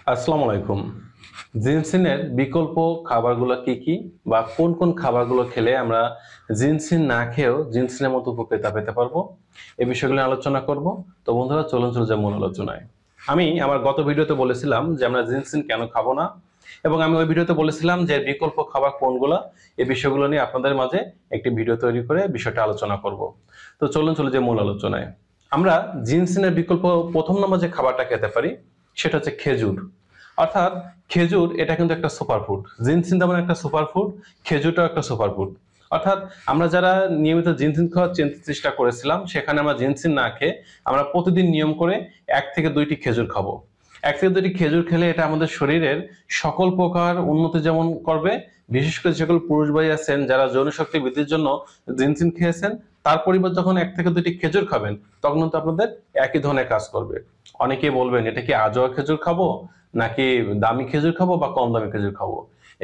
আসসালামু আলাইকুম। জিনসিনের বিকল্প খাবারগুলো কি কি বা কোন কোন খাবারগুলো খেলে আমরা জিনসিন না খেয়েও জিনসিনের মতো উপকারিতা পেতে পারবো, এই বিষয়গুলো নিয়ে আলোচনা করব। তো বন্ধুরা, চলুন চলে যাই মূল আলোচনায়। আমি আমার গত ভিডিওতে বলেছিলাম যে আমরা জিনসিন কেন খাবো না, এবং আমি ওই ভিডিওতে বলেছিলাম যে বিকল্প খাবার কোনগুলো, এই বিষয়গুলো নিয়ে আপনাদের মাঝে একটি ভিডিও তৈরি করে বিষয়টা আলোচনা করব। তো চলুন চলে যাই মূল আলোচনায়। আমরা জিনসিনের বিকল্প প্রথম নম্বর যে খাবারটা খেতে পারি সেটা হচ্ছে খেজুর। অর্থাৎ খেজুর এটা কিন্তু একটা সুপারফুড। জিনসিন তেমন একটা সুপারফুড, খেজুরটাও একটা সুপারফুড। অর্থাৎ আমরা যারা নিয়মিত জিনসিন খাওয়ার চেষ্টা করেছিলাম, সেখানে আমরা জিনসিন না খেয়ে আমরা প্রতিদিন নিয়ম করে 1 থেকে 2টি খেজুর খাবো। 1 থেকে 2টি খেজুর খেলে এটা আমাদের শরীরের সকল প্রকার উন্নতি যেমন করবে, বিশেষ করে সকল পুরুষ ভাই আছেন যারা যৌন শক্তি বৃদ্ধির জন্য জিনসিন খেয়েছেন, তার পরিবর্তে যখন 1 থেকে 2টি খেজুর খাবেন তখন কিন্তু আপনাদের একই ধরনের কাজ করবে। অনেকেই বলবেন এটা কি আজোয়া খেজুর খাবো নাকি দামি খেজুর খাবো বা কম দামি খেজুর খাবো।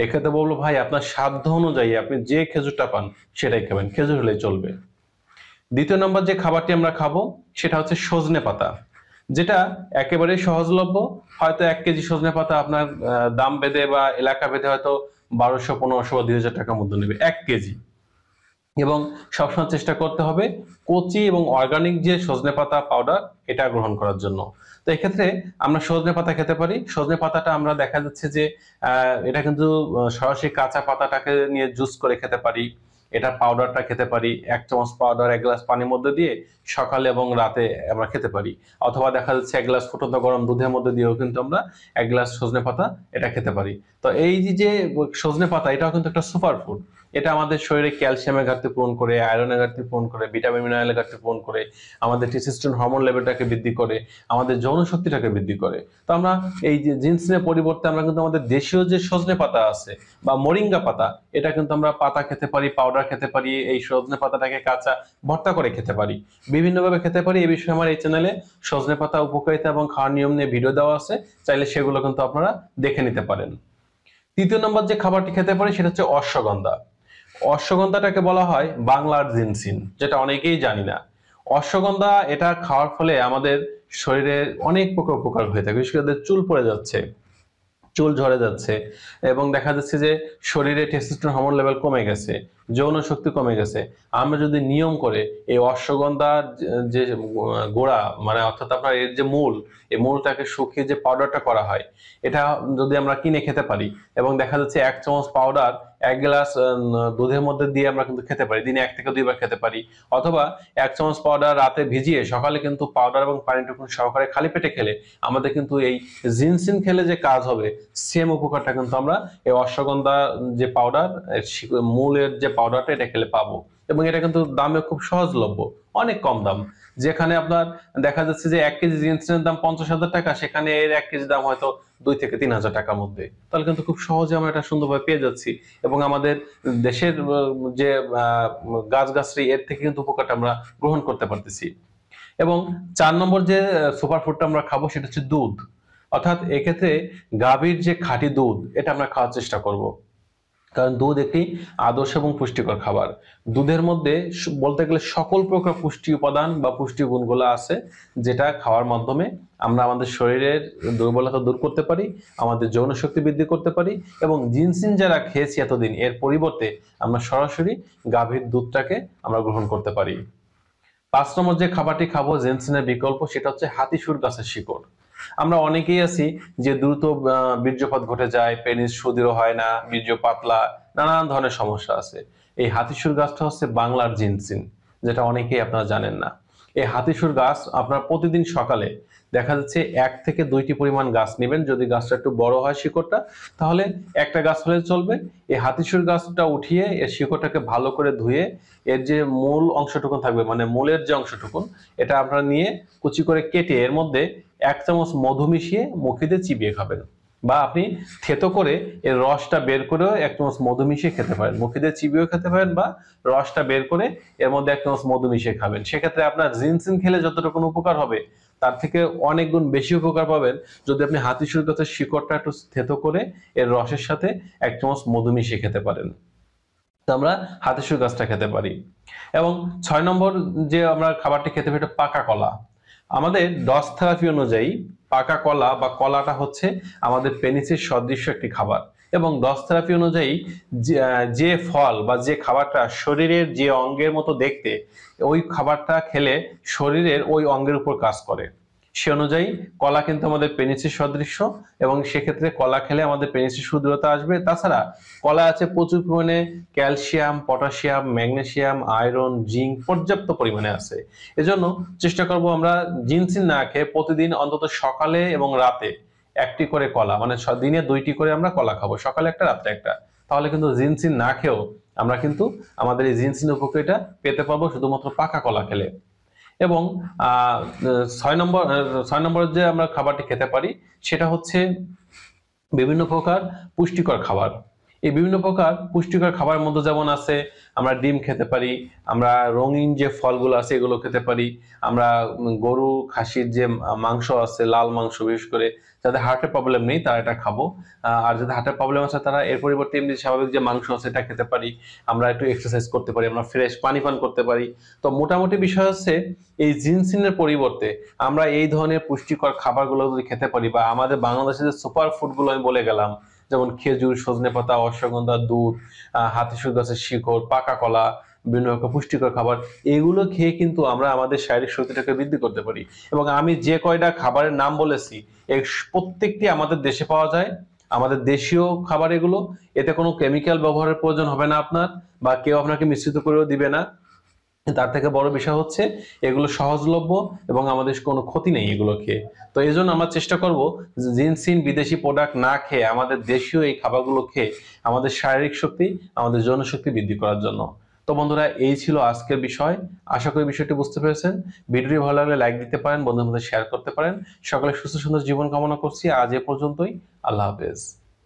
এক্ষেত্রে বলবো, ভাই আপনার সাধ্য অনুযায়ী আপনি যে খেজুরটা পান সেটাই খাবেন, খেজুর হলেই চলবে। দ্বিতীয় নম্বর যে খাবারটি আমরা খাবো সেটা হচ্ছে সজনে পাতা, যেটা একেবারে সহজলভ্য। হয়তো 1 কেজি সজনে পাতা আপনার দাম ভেদে বা এলাকা ভেদে হয়তো 1200, 1500 বা 2000 টাকার মধ্যে নেবে 1 কেজি। এবং সবসময় চেষ্টা করতে হবে কচি এবং অর্গানিক যে সজনে পাতা পাউডার এটা গ্রহণ করার জন্য। তো এক্ষেত্রে আমরা সজনে পাতা খেতে পারি। সজনে পাতাটা আমরা দেখা যাচ্ছে যে এটা কিন্তু সরাসরি কাঁচা পাতাটাকে নিয়ে জুস করে খেতে পারি। এটা পাউডারটা খেতে পারি, 1 চামচ পাউডার 1 গ্লাস পানির মধ্যে দিয়ে সকালে এবং রাতে আমরা খেতে পারি। অথবা দেখা যাচ্ছে 1 গ্লাস ফুটন্ত গরম দুধের মধ্যে দিয়েও কিন্তু আমরা 1 গ্লাস সজনে পাতা এটা খেতে পারি। তো এই যে সজনে পাতা, এটাও কিন্তু একটা সুপার ফুড। এটা আমাদের শরীরে ক্যালসিয়ামের ঘাটতি পূরণ করে, আয়রনের ঘাটতি পূরণ করে, ভিটামিন মিনারেলের ঘাটতি পূরণ করে, আমাদের টেস্টোস্টেরন হরমোন লেভেলটাকে বৃদ্ধি করে, আমাদের যৌন শক্তিটাকে বৃদ্ধি করে। তো আমরা এই যে জিনসিনের পরিবর্তে আমরা কিন্তু আমাদের দেশীয় যে সজনে পাতা আছে বা মরিঙ্গা পাতা, এটা কিন্তু আমরা পাতা খেতে পারি, পাউডার খেতে পারি, এই সজনে পাতাটাকে কাঁচা ভর্তা করে খেতে পারি, বিভিন্নভাবে খেতে পারি। এই বিষয়ে আমার এই চ্যানেলে সজনে পাতা উপকারিতা এবং খাওয়ার নিয়ম নিয়ে ভিডিও দেওয়া আছে, চাইলে সেগুলো কিন্তু আপনারা দেখে নিতে পারেন। তৃতীয় নম্বর যে খাবারটি খেতে পারি সেটা হচ্ছে অশ্বগন্ধা। অশ্বগন্ধাটাকে বলা হয় বাংলার জিনসিন, যেটা অনেকেই জানি না। অশ্বগন্ধা এটা খাওয়ার ফলে আমাদের শরীরে অনেক প্রকার উপকার হয়ে থাকে। বিশেষ করে চুল পড়ে যাচ্ছে, চুল ঝরে যাচ্ছে, এবং দেখা যাচ্ছে যে শরীরে টেস্টোস্টেরন হরমোন লেভেল কমে গেছে, যৌন শক্তি কমে গেছে। আমরা যদি নিয়ম করে এই অশ্বগন্ধার যে গোড়া, মানে অর্থাৎ আপনার এর যে মূল, এই মূলটাকে শুকিয়ে যে পাউডারটা করা হয়, এটা যদি আমরা কিনে খেতে পারি, এবং দেখা যাচ্ছে 1 চামচ পাউডার 1 গ্লাস দুধের মধ্যে দিয়ে আমরা কিন্তু খেতে পারি, দিনে 1 থেকে 2 বার খেতে পারি। অথবা 1 চামচ পাউডার রাতে ভিজিয়ে সকালে কিন্তু পাউডার এবং পানিটুকু সহকারে খালি পেটে খেলে আমাদের কিন্তু এই জিনসিন খেলে যে কাজ হবে, সেম উপকারটা কিন্তু আমরা এই অশ্বগন্ধা যে পাউডার, মূলের যে পাউডারটা, এটা খেলে পাবো। এবং এটা কিন্তু দামে খুব সহজলভ্য, অনেক কম দাম। যেখানে আপনার দেখা যাচ্ছে যে 1 কেজি জিনসিনের দাম 50,000 টাকা, সেখানে এর 1 কেজি দাম হয়তো 2 থেকে 3 হাজার টাকার মধ্যে। তাহলে কিন্তু খুব সহজে আমরা এটা সুন্দরভাবে পেয়ে যাচ্ছি, এবং আমাদের দেশের যে গাছগাছড়ি, এর থেকে কিন্তু উপকারটা আমরা গ্রহণ করতে পারতেছি। এবং 4 নম্বর যে সুপারফুডটা আমরা খাবো সেটা হচ্ছে দুধ। অর্থাৎ এক্ষেত্রে গাভীর যে খাঁটি দুধ, এটা আমরা খাওয়ার চেষ্টা করব, কারণ দুধ একটি আদর্শ এবং পুষ্টিকর খাবার। দুধের মধ্যে বলতে গেলে সকল প্রকার পুষ্টি উপাদান বা পুষ্টি গুণগুলো আছে, যেটা খাওয়ার মাধ্যমে আমরা আমাদের শরীরের দুর্বলতা দূর করতে পারি, আমাদের যৌন শক্তি বৃদ্ধি করতে পারি, এবং জিনসিন যারা খেয়েছি এতদিন, এর পরিবর্তে আমরা সরাসরি গাভীর দুধটাকে আমরা গ্রহণ করতে পারি। 5 নম্বর যে খাবারটি খাবো জেনসিনের বিকল্প, সেটা হচ্ছে হাতিসুর গাছের শিকড়। আমরা অনেকেই আছি যে দ্রুত বীর্যপাত ঘটে যায়, পেনিস সুদৃঢ় হয় না, বীর্য পাতলা, নানান ধরনের সমস্যা আছে। এই হাতিসুর গাছটা হচ্ছে বাংলার জিনসিন, যেটা অনেকেই আপনারা জানেন না। এই হাতিসুর গাছ আপনার প্রতিদিন সকালে দেখা যাচ্ছে 1 থেকে 2টি পরিমাণ গাছ নেবেন। যদি গাছটা একটু বড় হয় শিকড়টা, তাহলে একটা গাছ হলে চলবে। এই হাতিসুর গাছটা উঠিয়ে এর শিকড়টাকে ভালো করে ধুয়ে এর যে মূল অংশটুকুন থাকবে, মানে মূলের যে অংশটুকুন, এটা আপনারা নিয়ে কুচি করে কেটে এর মধ্যে 1 চামচ মধু মিশিয়ে মুখে দিয়ে চিবিয়ে খাবেন। বা আপনি থেতো করে এর রসটা বের করেও 1 চামচ মধু মিশিয়ে খেতে পারেন, মুখে দিয়ে চিবিয়েও খেতে পারেন, বা রসটা বের করে এর মধ্যে 1 চামচ মধু মিশিয়ে খাবেন। সেক্ষেত্রে আপনার জিনসিন খেলে যতটুকু উপকার হবে, তার থেকে অনেক গুণ বেশি উপকার পাবেন যদি আপনি হাতিসুর গাছের শিকড়টা একটু থেতো করে এর রসের সাথে 1 চামচ মধু মিশিয়ে খেতে পারেন। তো আমরা হাতিসুর গাছটা খেতে পারি। এবং 6 নম্বর যে আমরা খাবারটি খেতে পারি, এটা পাকা কলা। আমাদের ডস থেরাপি অনুযায়ী পাকা কলা বা কলাটা হচ্ছে আমাদের পেনিসের সদৃশ্য একটি খাবার, এবং ডস থেরাপি অনুযায়ী যে ফল বা যে খাবারটা শরীরের যে অঙ্গের মতো দেখতে, ওই খাবারটা খেলে শরীরের ওই অঙ্গের উপর কাজ করে। সে অনুযায়ী কলা কিন্তু আমাদের পেনিসের সদৃশ্য, এবং সেক্ষেত্রে কলা খেলে আমাদের পেনিসের সুদৃঢ়তা আসবে। তাছাড়া কলা আছে প্রচুর পরিমাণে calcium, potassium, magnesium, iron, zinc পর্যাপ্ত পরিমাণে আছে। এজন্য চেষ্টা করব আমরা জিনসিন না খেয়ে প্রতিদিন অন্তত সকালে এবং রাতে একটি করে কলা, মানে দিনে 2টি করে আমরা কলা খাবো, সকালে একটা রাত্রে একটা। তাহলে কিন্তু জিনসিন না খেয়েও আমরা কিন্তু আমাদের এই জিনসিনের উপকারিতা পেতে পারবো শুধুমাত্র পাকা কলা খেলে। এবং 6 নম্বর যে আমরা খাবারটি খেতে পারি সেটা হচ্ছে বিভিন্ন প্রকার পুষ্টিকর খাবার। এই বিভিন্ন প্রকার পুষ্টিকর খাবারের মধ্যে যেমন আছে, আমরা ডিম খেতে পারি, আমরা রঙিন যে ফলগুলো আছে এগুলো খেতে পারি, আমরা গরু খাসির যে মাংস আছে, লাল মাংস, বিশেষ করে যাদের হার্টের প্রবলেম নেই তারা এটা খাবো। আর যাদের হার্টের প্রবলেম আছে তারা এর পরিবর্তে এমনি স্বাভাবিক যে মাংস আছে এটা খেতে পারি। আমরা একটু এক্সারসাইজ করতে পারি, আমরা ফ্রেশ পানি পান করতে পারি। তো মোটামুটি বিষয় হচ্ছে এই জিনসিনের পরিবর্তে আমরা এই ধরনের পুষ্টিকর খাবারগুলো যদি খেতে পারি, বা আমাদের বাংলাদেশের যে সুপার ফুডগুলো আমি বলে গেলাম, যেমন খেজুর, সজনে পাতা, অশ্বগন্ধা, দুধ, হাতিশুর গাছের শিকড়, পাকা কলা, বিভিন্ন রকম পুষ্টিকর খাবার, এগুলো খেয়ে কিন্তু আমরা আমাদের শারীরিক শক্তিটাকে বৃদ্ধি করতে পারি। এবং আমি যে কয়টা খাবারের নাম বলেছি এই প্রত্যেকটি আমাদের দেশে পাওয়া যায়, আমাদের দেশীয় খাবার এগুলো। এতে কোনো কেমিক্যাল ব্যবহারের প্রয়োজন হবে না আপনার, বা কেউ আপনাকে মিশ্রিত করেও দিবে না। তার থেকে বড় বিষয় হচ্ছে এগুলো সহজলভ্য এবং আমাদের কোনো ক্ষতি নেই এগুলো খেয়ে। তো এই জন্য আমরা চেষ্টা করব জিনসিন বিদেশি প্রোডাক্ট না খেয়ে আমাদের দেশীয় এই খাবারগুলো খেয়ে আমাদের শারীরিক শক্তি, আমাদের যৌনশক্তি বৃদ্ধি করার জন্য। তো বন্ধুরা, এই ছিল আজকের বিষয়। আশা করি বিষয়টি বুঝতে পেরেছেন। ভিডিওটি ভালো লাগলে লাইক দিতে পারেন, বন্ধুদের মধ্যে শেয়ার করতে পারেন। সকলে সুস্থ সুন্দর জীবন কামনা করছি। আজ এ পর্যন্তই। আল্লাহ হাফেজ।